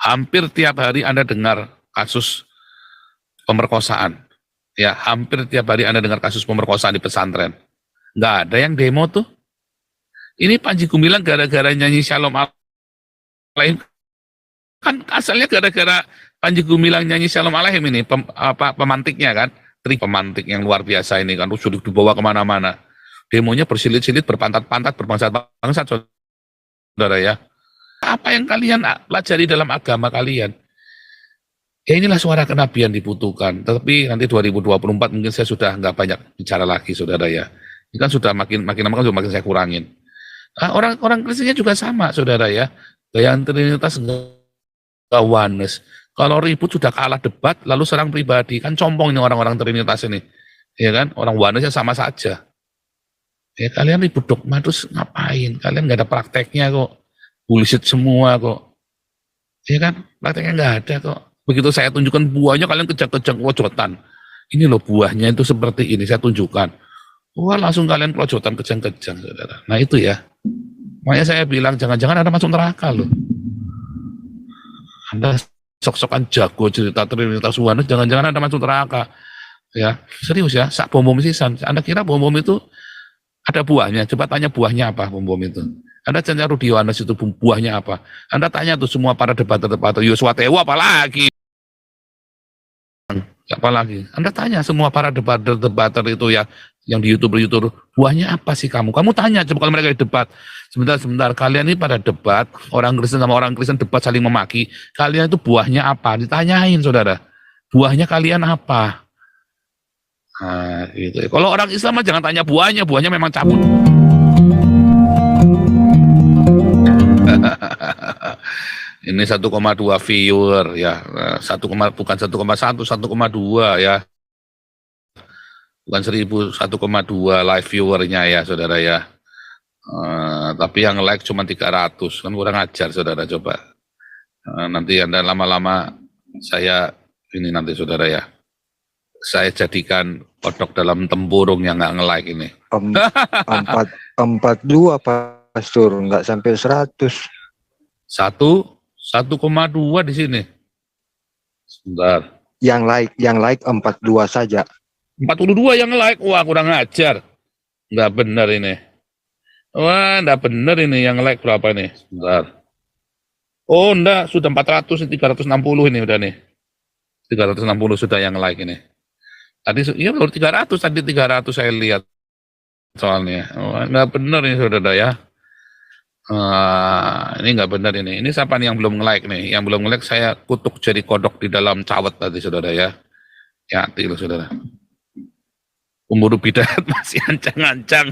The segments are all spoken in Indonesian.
Hampir tiap hari Anda dengar kasus pemerkosaan. Ya, hampir tiap hari Anda dengar kasus pemerkosaan di pesantren. Nggak ada yang demo tuh. Ini Panji Gumilang gara-gara nyanyi Shalom Alaihim. Kan asalnya gara-gara Panji Gumilang nyanyi Shalom Alaihim ini, pemantiknya kan. Trik pemantik yang luar biasa ini kan, sudah dibawa kemana-mana. Demonya bersilit-silit, berpantat-pantat, berbangsat-bangsat, saudara ya. Apa yang kalian pelajari dalam agama kalian? Ya inilah suara kenabian dibutuhkan. Tapi nanti 2024 mungkin saya sudah nggak banyak bicara lagi, saudara ya. Ini kan sudah makin lama kan sudah makin saya kurangin. Orang Kristennya juga sama, saudara ya. Gaya Trinitas nggak oneness. Kalau ribut sudah kalah debat, lalu serang pribadi. Kan compong ini orang-orang Trinitas ini. Ya kan, orang onenessnya sama saja. Ya kalian ribut dogma terus ngapain? Kalian nggak ada prakteknya kok. Bullshit semua kok. Ya kan, prakteknya nggak ada kok. Begitu saya tunjukkan buahnya, kalian kejang-kejang kelojotan. Ini loh buahnya itu seperti ini, saya tunjukkan. Wah, langsung kalian kelojotan kejang-kejang, saudara. Nah itu ya. Makanya saya bilang, jangan-jangan Anda masuk neraka loh. Anda sok-sokan jago cerita Trinitas Oneness, jangan-jangan Anda masuk neraka. Ya, serius ya, sak bom-bom sisan. Anda kira bom-bom itu ada buahnya? Coba tanya buahnya apa bom-bom itu. Anda tanya Rudi Yohanes itu buahnya apa? Anda tanya tuh semua para debater-debater, Yosua Tewa apalagi? Apalagi? Anda tanya semua para debater itu ya, yang di YouTube, buahnya apa sih kamu? Kamu tanya, coba kalau mereka debat. Sebentar, kalian ini pada debat, orang Kristen sama orang Kristen debat saling memaki, kalian itu buahnya apa? Ditanyain, saudara. Buahnya kalian apa? Nah, gitu. Kalau orang Islam jangan tanya buahnya memang cabut. Ini 1,2 viewer ya, bukan 1,1, 1,2 ya, bukan 1000, 1,2 live viewernya ya, saudara ya. Tapi yang like cuma 300, kan kurang ajar, saudara. Coba nanti Anda lama-lama saya ini nanti, saudara ya, saya jadikan kodok dalam tempurung yang nggak nge-like ini. 42 Pastor, nggak sampai 100. 1,2 di sini. Sebentar. Yang like 42 saja. 42 yang like. Wah, kurang ajar. Nggak benar ini. Wah, nggak benar ini. Yang like berapa nih? Sebentar. Oh, enggak. Sudah 400, 360 ini udah nih. 360 sudah yang like ini. Tadi, iya baru 300. Tadi 300 saya lihat. Soalnya. Wah, nggak benar ini, saudara ya. Ini nggak benar ini. Ini siapa nih yang belum nge-like nih? Yang belum nge-like saya kutuk jadi kodok di dalam cawet tadi, saudara ya. Ya, hati loh, saudara. Pemburu bidat masih ancang-ancang.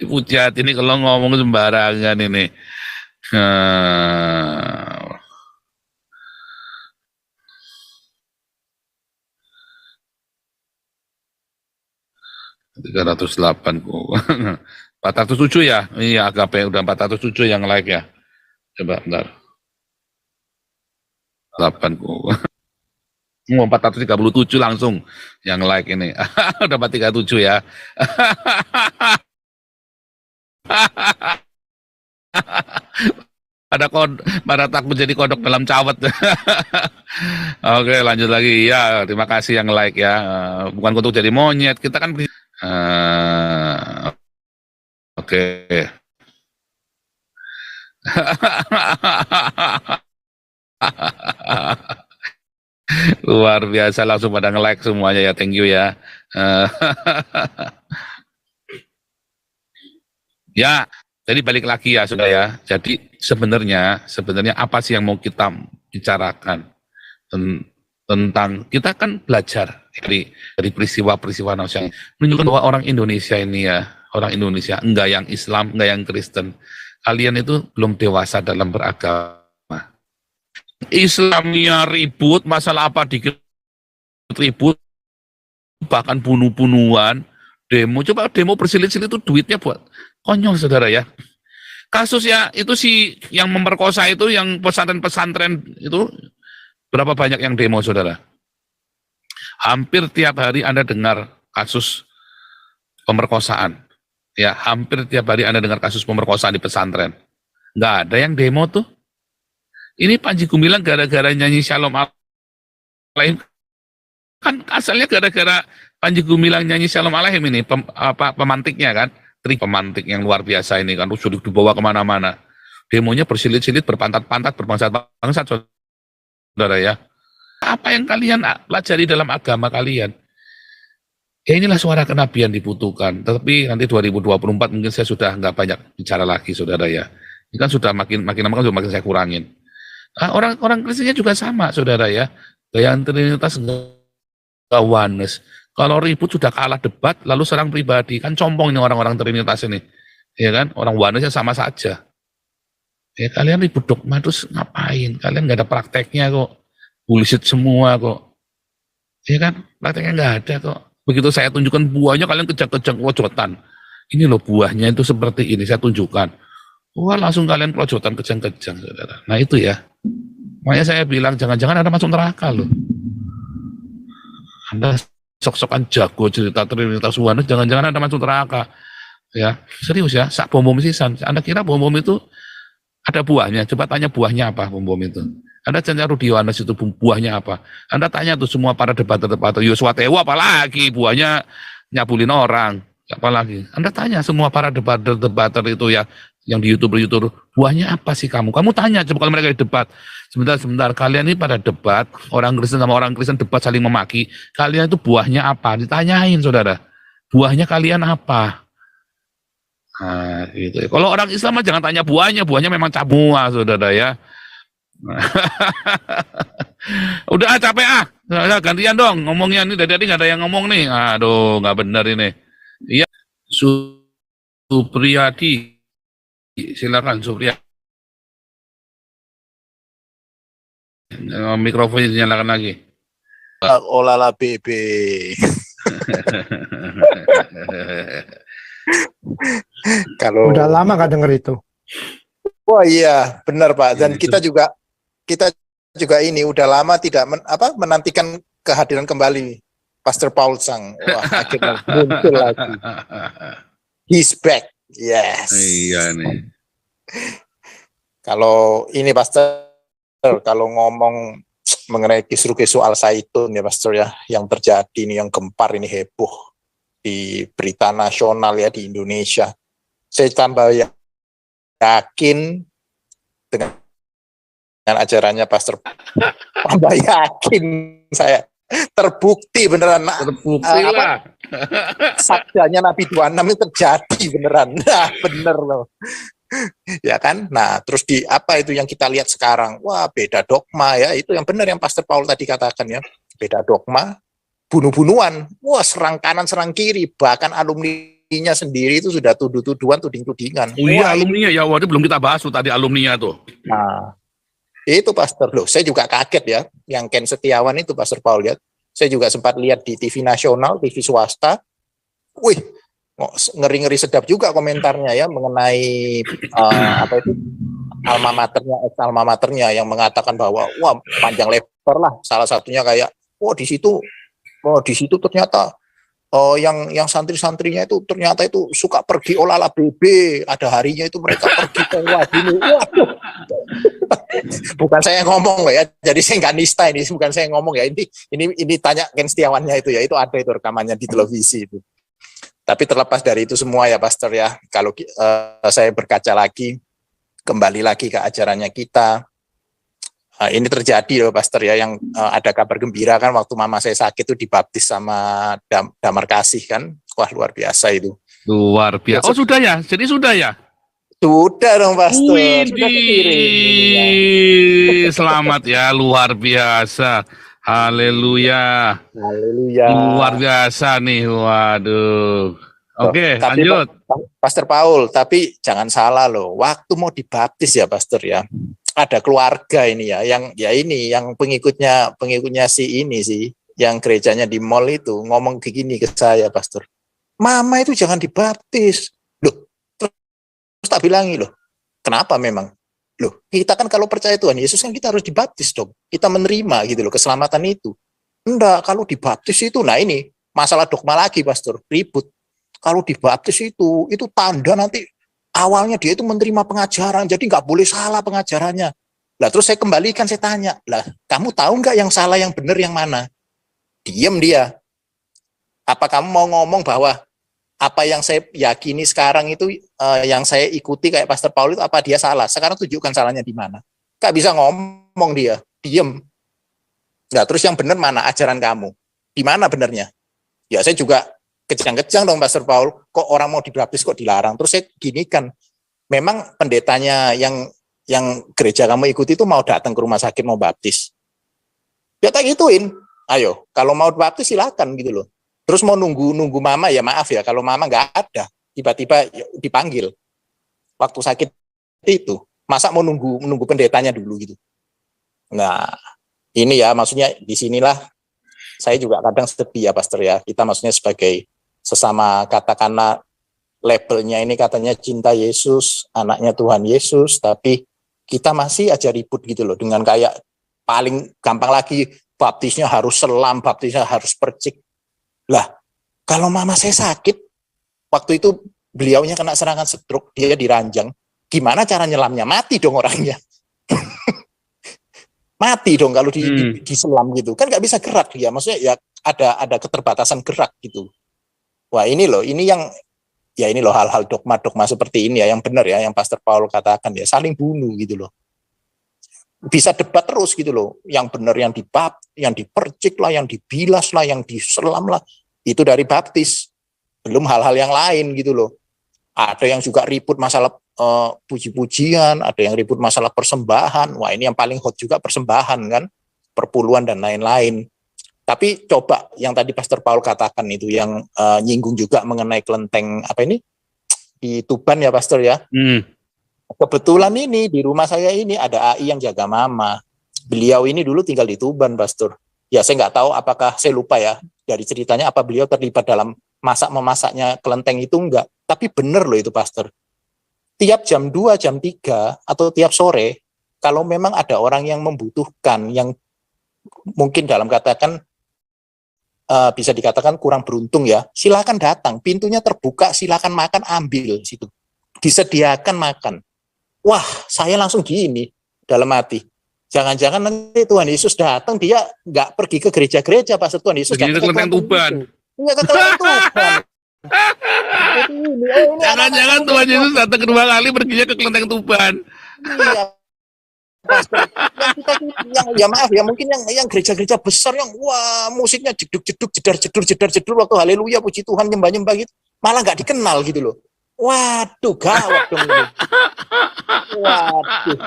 Ibu jahat ini kalau ngomong sembarangan ini. 308 407 ya? Iya, AKP udah 407 yang like ya. Coba bentar. 8 mau 437 langsung yang like ini. Udah 437 ya. Pada takut jadi kodok dalam cawet. Oke, lanjut lagi ya. Terima kasih yang like ya. Bukan untuk jadi monyet, kita kan oke. Luar biasa, langsung pada nge-like semuanya ya. Thank you ya. Ya, jadi balik lagi ya, saudara ya. Jadi sebenarnya apa sih yang mau kita bicarakan tentang, kita kan belajar dari peristiwa-peristiwa nasional menunjukkan bahwa orang Indonesia ini ya, orang Indonesia enggak yang Islam, enggak yang Kristen, kalian itu belum dewasa dalam beragama. Islamnya ribut, masalah apa dikit ribut, bahkan bunuh-bunuhan, demo. Coba demo bersilit-silit itu duitnya buat konyol, saudara ya. Kasusnya itu si yang memperkosa itu, yang pesantren-pesantren itu, berapa banyak yang demo, saudara? Hampir tiap hari Anda dengar kasus pemerkosaan. Ya, hampir tiap hari Anda dengar kasus pemerkosaan di pesantren. Nggak ada yang demo tuh. Ini Panji Gumilang gara-gara nyanyi Shalom Alaihim, kan asalnya gara-gara Panji Gumilang nyanyi Shalom Alaihim ini, pemantiknya kan, trik pemantik yang luar biasa ini kan, sudah dibawa kemana-mana. Demonya bersilit-silit, berpantat-pantat, berbangsat-bangsat, saudara ya. Apa yang kalian pelajari dalam agama kalian? Ya inilah suara kenabian dibutuhkan. Tapi nanti 2024 mungkin saya sudah nggak banyak bicara lagi, saudara ya. Ini kan sudah makin lama kan sudah makin saya kurangin. Orang Kristennya juga sama, saudara ya. Gaya Trinitas nggak oneness. Kalau ribut sudah kalah debat, lalu serang pribadi. Kan compong ini orang-orang Trinitas ini. Ya kan, orang onenessnya sama saja. Ya kalian ribut dogma terus ngapain? Kalian nggak ada prakteknya kok. Bullshit semua kok. Ya kan, prakteknya nggak ada kok. Begitu saya tunjukkan buahnya, kalian kejang-kejang pelojotan. Ini loh buahnya itu seperti ini, saya tunjukkan. Wah langsung kalian pelojotan kejang-kejang, saudara. Nah itu ya. Makanya saya bilang, jangan-jangan Anda masuk neraka loh. Anda sok-sokan jago cerita Trinitas Oneness, jangan-jangan Anda masuk neraka. Ya, serius ya, sak bom-bom sisan. Anda kira bom-bom itu ada buahnya? Coba tanya buahnya apa bom-bom itu. Anda tanya Rudi Yohanes itu buahnya apa? Anda tanya tuh semua para debater-debater, Yosua Tewa apalagi buahnya nyabulin orang, apalagi. Anda tanya semua para debater-debater itu ya, yang di YouTube, buahnya apa sih kamu? Kamu tanya coba kalau mereka debat. Sebentar, kalian ini pada debat, orang Kristen sama orang Kristen debat saling memaki, kalian itu buahnya apa? Ditanyain saudara, buahnya kalian apa? Nah, gitu. Kalau orang Islam mah jangan tanya buahnya memang cabua saudara ya. Udah capek gantian dong ngomongnya nih, dari tadi nggak ada yang ngomong nih, aduh nggak benar ini. Iya, Supriyadi, silakan Supriyadi, mikrofonnya dinyalakan lagi. Olala BB. Kalau udah lama gak denger itu. Oh iya, benar Pak. Dan kita juga ini udah lama tidak menantikan kehadiran kembali Pastor Paul Sang. Wah, akhirnya muncul lagi. He's back. Yes. Iya nih. Kalau ini Pastor, kalau ngomong mengenai kisru-kisru Al-Zaitun ya Pastor ya, yang terjadi ini, yang gempar ini, heboh di berita nasional ya di Indonesia. Saya tambah yakin dengan ajarannya Pastor. Tambah yakin saya, terbukti beneran. Terbukti lah. Sabdanya Nabi 26 itu terjadi beneran. Nah, bener loh. Ya kan? Nah, terus di apa itu yang kita lihat sekarang? Wah, beda dogma ya. Itu yang benar yang Pastor Paul tadi katakan ya. Beda dogma, bunuh-bunuhan. Wah, serang kanan, serang kiri. Bahkan alumninya sendiri itu sudah tuduh-tuduhan, tuding-tudingan. Oh iya, alumninya ya. Waduh, belum kita bahas tuh tadi alumninya tuh. Nah, itu Pastor loh. Saya juga kaget ya. Yang Ken Setiawan itu Pastor Paul ya. Saya juga sempat lihat di TV nasional, TV swasta. Wih, ngeri-ngeri sedap juga komentarnya ya mengenai apa itu alma maternya yang mengatakan bahwa wah panjang lebar lah, salah satunya kayak di situ ternyata yang santri-santrinya itu ternyata itu suka pergi olala BB, ada harinya itu mereka pergi ke Wadini. Waduh. Bukan saya yang ngomong ya, jadi saya nggak nista ini, bukan saya yang ngomong ya, ini tanya Ken Setiawannya itu ya, itu ada itu rekamannya di televisi itu. Tapi terlepas dari itu semua ya Pastor ya, kalau saya berkaca lagi, kembali lagi ke ajarannya kita, ini terjadi loh Pastor ya, yang ada kabar gembira kan waktu mama saya sakit itu dibaptis sama Damar Kasih kan, wah luar biasa itu. Luar biasa. Oh sudah ya, jadi sudah ya? Sudah dong Pastor. Widih, selamat ya, luar biasa. Haleluya. Haleluya. Luar biasa nih, waduh. Oke, lanjut. Pastor Paul, tapi jangan salah loh, waktu mau dibaptis ya Pastor ya, ada keluarga ini ya, yang pengikutnya si ini sih, yang gerejanya di mall itu, ngomong begini ke saya Pastor, mama itu jangan dibaptis. Loh, terus tak bilangi loh, kenapa memang? Loh, kita kan kalau percaya Tuhan Yesus kan kita harus dibaptis dong. Kita menerima gitu loh keselamatan itu. Enggak, kalau dibaptis itu, nah ini masalah dogma lagi Pastor, ribut. Kalau dibaptis itu tanda nanti awalnya dia itu menerima pengajaran, jadi nggak boleh salah pengajarannya. Lah terus saya kembalikan, saya tanya, lah kamu tahu nggak yang salah yang benar yang mana? Diem dia. Apa kamu mau ngomong bahwa apa yang saya yakini sekarang itu yang saya ikuti kayak Pastor Paul itu apa dia salah? Sekarang tunjukkan salahnya di mana. Gak bisa ngomong dia, diem. Nah terus yang benar mana ajaran kamu? Di mana benernya? Ya saya juga kejang-kejang dong Pastor Paul, kok orang mau dibaptis kok dilarang? Terus saya gini kan, memang pendetanya yang gereja kamu ikuti itu mau datang ke rumah sakit mau baptis. Ya tak gituin, ayo kalau mau baptis silakan gitu loh. Terus mau nunggu mama, ya maaf ya, kalau mama nggak ada, tiba-tiba dipanggil waktu sakit itu, masa mau nunggu pendetanya dulu gitu. Nah, ini ya maksudnya disinilah saya juga kadang sedih ya Pastor ya, kita maksudnya sebagai sesama katakanlah labelnya ini katanya cinta Yesus, anaknya Tuhan Yesus, tapi kita masih aja ribut gitu loh, dengan kayak paling gampang lagi, baptisnya harus selam, baptisnya harus percik. Lah, kalau mama saya sakit, waktu itu beliaunya kena serangan stroke, dia diranjang, gimana cara nyelamnya? Mati dong orangnya. Mati dong kalau diselam gitu. Kan nggak bisa gerak dia, maksudnya ya ada keterbatasan gerak gitu. Wah ini loh, ini loh hal-hal dogma-dogma seperti ini ya, yang benar ya, yang Pastor Paul katakan ya, saling bunuh gitu loh. Bisa debat terus gitu loh, yang benar yang dipercik lah, yang dibilas lah, yang diselam lah, itu dari baptis, belum hal-hal yang lain gitu loh. Ada yang juga ribut masalah puji-pujian, ada yang ribut masalah persembahan, wah ini yang paling hot juga persembahan kan, perpuluhan dan lain-lain. Tapi coba yang tadi Pastor Paul katakan itu, yang nyinggung juga mengenai kelenteng apa ini, di Tuban ya Pastor ya. Kebetulan ini di rumah saya ini ada AI yang jaga mama. Beliau ini dulu tinggal di Tuban, Pastor. Ya saya nggak tahu apakah, saya lupa ya dari ceritanya apa beliau terlibat dalam memasaknya kelenteng itu enggak. Tapi benar loh itu Pastor. Tiap jam 2, jam 3, atau tiap sore, kalau memang ada orang yang membutuhkan, yang mungkin dalam katakan bisa dikatakan kurang beruntung ya, silakan datang. Pintunya terbuka, silakan makan, ambil situ. Disediakan makan. Wah, saya langsung gini dalam hati. Jangan-jangan nanti Tuhan Yesus datang, dia nggak pergi ke gereja-gereja, Pastor. Tuhan Yesus Pergi ke kelenteng Tuban. Iya, ke kelenteng Tuban. Jangan-jangan Tuhan Yesus datang kedua kali perginya ke kelenteng Tuban. Iya, Pastor. Ya maaf ya, mungkin yang gereja-gereja besar yang wah musiknya jeduk-jeduk, jedar-jedur waktu haleluya, puji Tuhan, nyembah-nyembah gitu, malah nggak dikenal gitu loh. Waduh, gawat dong ini. Waduh.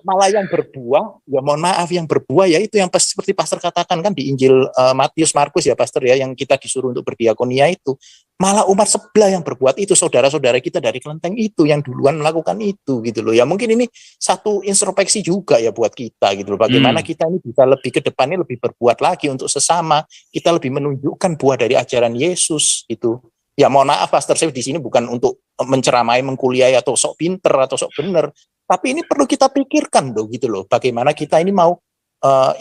Malah yang berbuah, ya mohon maaf, yang berbuah ya itu yang seperti Pastor katakan kan di Injil Matius Markus ya Pastor ya, yang kita disuruh untuk berdiakonia itu. Malah umat sebelah yang berbuat itu, saudara-saudara kita dari kelenteng itu yang duluan melakukan itu gitu loh. Ya mungkin ini satu introspeksi juga ya buat kita gitu loh. Bagaimana kita ini bisa lebih ke depannya lebih berbuat lagi untuk sesama. Kita lebih menunjukkan buah dari ajaran Yesus itu. Ya mohon maaf Pastor, saya di sini bukan untuk menceramai, mengkuliahi atau sok pinter atau sok bener, tapi ini perlu kita pikirkan loh gitu loh. Bagaimana kita ini mau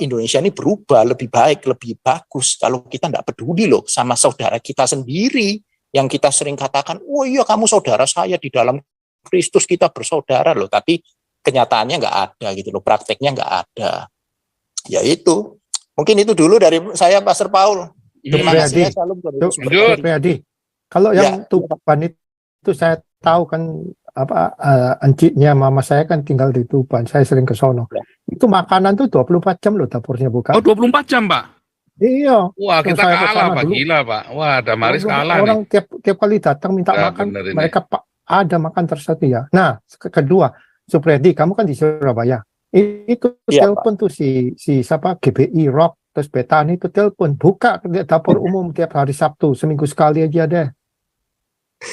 Indonesia ini berubah lebih baik, lebih bagus kalau kita tidak peduli loh sama saudara kita sendiri yang kita sering katakan, oh iya kamu saudara saya di dalam Kristus, kita bersaudara loh, tapi kenyataannya nggak ada gitu loh, prakteknya nggak ada. Ya itu, mungkin itu dulu dari saya Pastor Paul. Terima kasih ya, salam. Kalau yang Tuban itu saya tahu kan apa enciknya mama saya kan tinggal di Tuban, saya sering ke sono. Ya. Itu makanan tuh 24 jam loh dapurnya buka. Oh 24 jam Pak? Iya. Wah kita kalah Pak, dulu. Gila Pak. Wah Damaris kalah orang nih. Tiap kali datang minta makan, mereka ada makan tersedia. Nah kedua, Supredi kamu kan di Surabaya. Itu ya, telepon tuh si siapa GBI Rock, terus Betani itu telepon, buka dapur umum tiap hari Sabtu, seminggu sekali aja deh.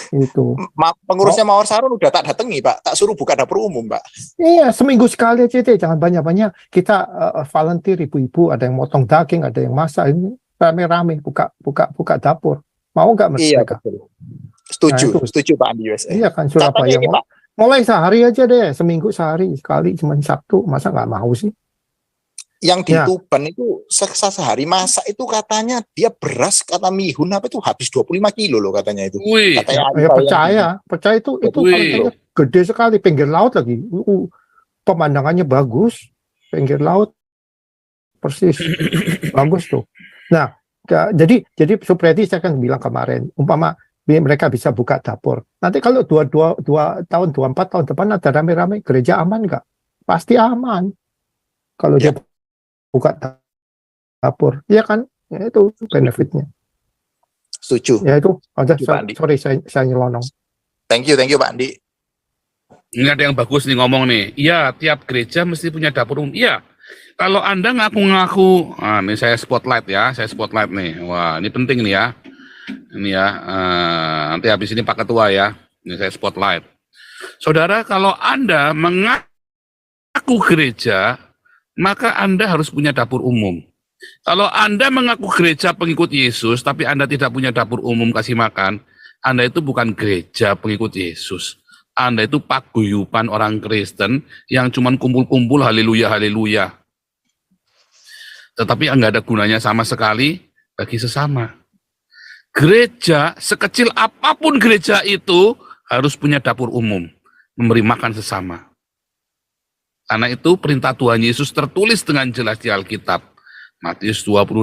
Itu pengurusnya Mawar Sarun udah tak datangi Pak, tak suruh buka dapur umum Pak. Iya seminggu sekali aja deh, jangan banyak-banyak. Kita volunteer, ibu-ibu ada yang motong daging, ada yang masak, ini rame-rame buka dapur. Mau nggak mereka? Iya betul. Setuju Pak Andi USA. Iya kan Surabaya ini, mulai sehari aja deh, seminggu sehari sekali, cuma Sabtu, masa nggak mau sih? Yang di Tuban itu sehari masak itu katanya dia beras kata mihun apa itu habis 25 kilo loh katanya itu. Wih, katanya percaya itu katanya gede sekali, pinggir laut lagi. pemandangannya bagus, pinggir laut, persis, bagus tuh. Nah, jadi seperti saya kan bilang kemarin, umpama mereka bisa buka dapur. Nanti kalau 24 tahun depan ada rame-rame, gereja aman nggak? Pasti aman. Kalau dia buka dapur, ya kan? Ya itu benefitnya. Setuju. Ya itu, Sorry saya nyelonong. Thank you Pak Andi. Ini ada yang bagus nih ngomong nih. Iya, tiap gereja mesti punya dapur umum. Iya. Kalau Anda ngaku-ngaku, ini saya spotlight nih. Wah, ini penting nih ya. Ini ya, nanti habis ini Pak Ketua ya. Ini saya spotlight. Saudara, kalau Anda mengaku gereja, maka Anda harus punya dapur umum. Kalau Anda mengaku gereja pengikut Yesus, tapi Anda tidak punya dapur umum kasih makan, Anda itu bukan gereja pengikut Yesus. Anda itu paguyuban orang Kristen yang cuman kumpul-kumpul haleluya, haleluya. Tetapi nggak ada gunanya sama sekali bagi sesama. Gereja, sekecil apapun gereja itu, harus punya dapur umum, memberi makan sesama. Karena itu perintah Tuhan Yesus tertulis dengan jelas di Alkitab. Matius 25.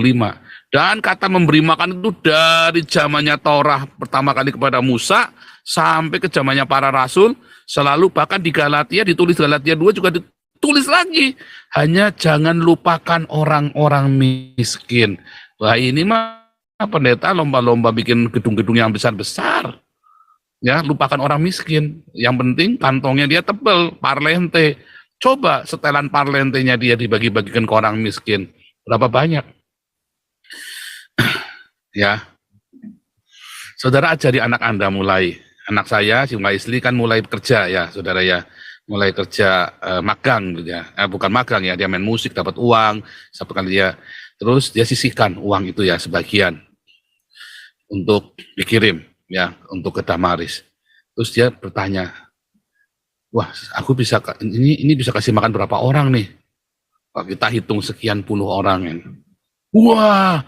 Dan kata memberi makan itu dari zamannya Torah pertama kali kepada Musa, sampai ke zamannya para rasul, selalu bahkan di Galatia, ditulis Galatia 2 juga ditulis lagi. Hanya jangan lupakan orang-orang miskin. Wah ini mah pendeta lomba-lomba bikin gedung-gedung yang besar-besar. Ya, lupakan orang miskin. Yang penting kantongnya dia tebel, parlente. Coba setelan parlentenya dia dibagi-bagikan ke orang miskin. Berapa banyak? Ya. Saudara ajari anak Anda mulai. Anak saya, si Isli kan mulai kerja ya, saudara ya. Mulai kerja magang gitu ya. Bukan magang ya, dia main musik dapat uang, satu kali dia. Terus dia sisihkan uang itu ya sebagian untuk dikirim ya, untuk ke Damaris. Terus dia bertanya, wah, aku bisa ini bisa kasih makan berapa orang nih? Kalau kita hitung sekian puluh orang kan. Wah,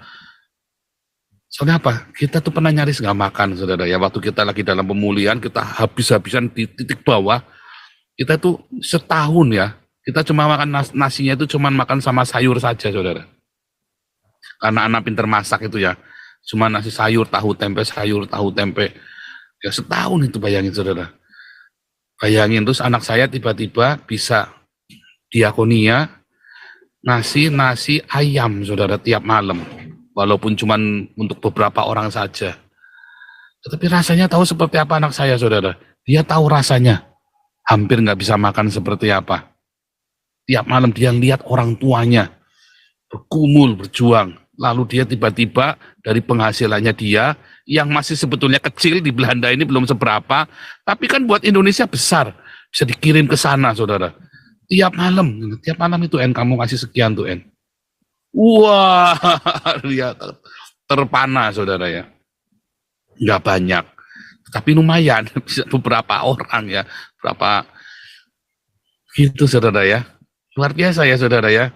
soalnya apa? Kita tuh pernah nyaris nggak makan, saudara ya. Waktu kita lagi dalam pemulihan, kita habis-habisan di titik bawah. Kita tuh setahun ya, kita cuma makan nasinya itu cuma makan sama sayur saja, saudara. Karena anak pinter masak itu ya, cuma nasi sayur, tahu tempe. Ya setahun itu bayangin, saudara. Bayangin, terus anak saya tiba-tiba bisa diakonia, nasi ayam, saudara, tiap malam. Walaupun cuma untuk beberapa orang saja. Tetapi rasanya tahu seperti apa anak saya, saudara. Dia tahu rasanya. Hampir nggak bisa makan seperti apa. Tiap malam dia lihat orang tuanya bergumul, berjuang. Lalu dia tiba-tiba dari penghasilannya dia, yang masih sebetulnya kecil di Belanda ini belum seberapa, tapi kan buat Indonesia besar. Bisa dikirim ke sana, saudara. Tiap malam itu kamu kasih sekian tuh Wah, dia terpana, saudara ya. Nggak banyak, tapi lumayan, bisa beberapa orang ya, berapa gitu, saudara ya. Luar biasa ya, saudara ya.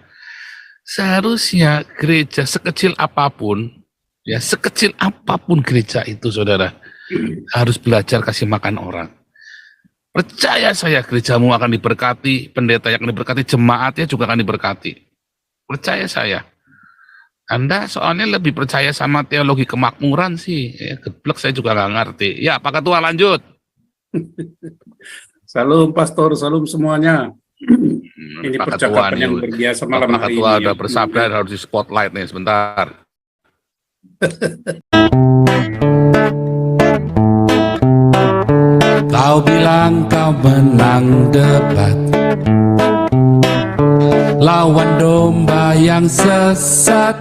Seharusnya gereja sekecil apapun, ya sekecil apapun gereja itu, saudara, harus belajar kasih makan orang. Percaya saya, gerejamu akan diberkati, pendeta yang akan diberkati, jemaatnya juga akan diberkati. Percaya saya. Anda soalnya lebih percaya sama teologi kemakmuran sih. Ya, geblek saya juga nggak ngerti. Ya, Pak Ketua lanjut. Salam Pastor, salam semuanya. Ini Pak percakapan Ketua yang nih, berbiasa malam Pak hari Ketua ini. ada bersabda, harus di spotlight nih sebentar. Kau bilang kau menang debat lawan domba yang sesat.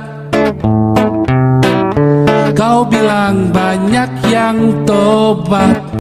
Kau bilang banyak yang tobat.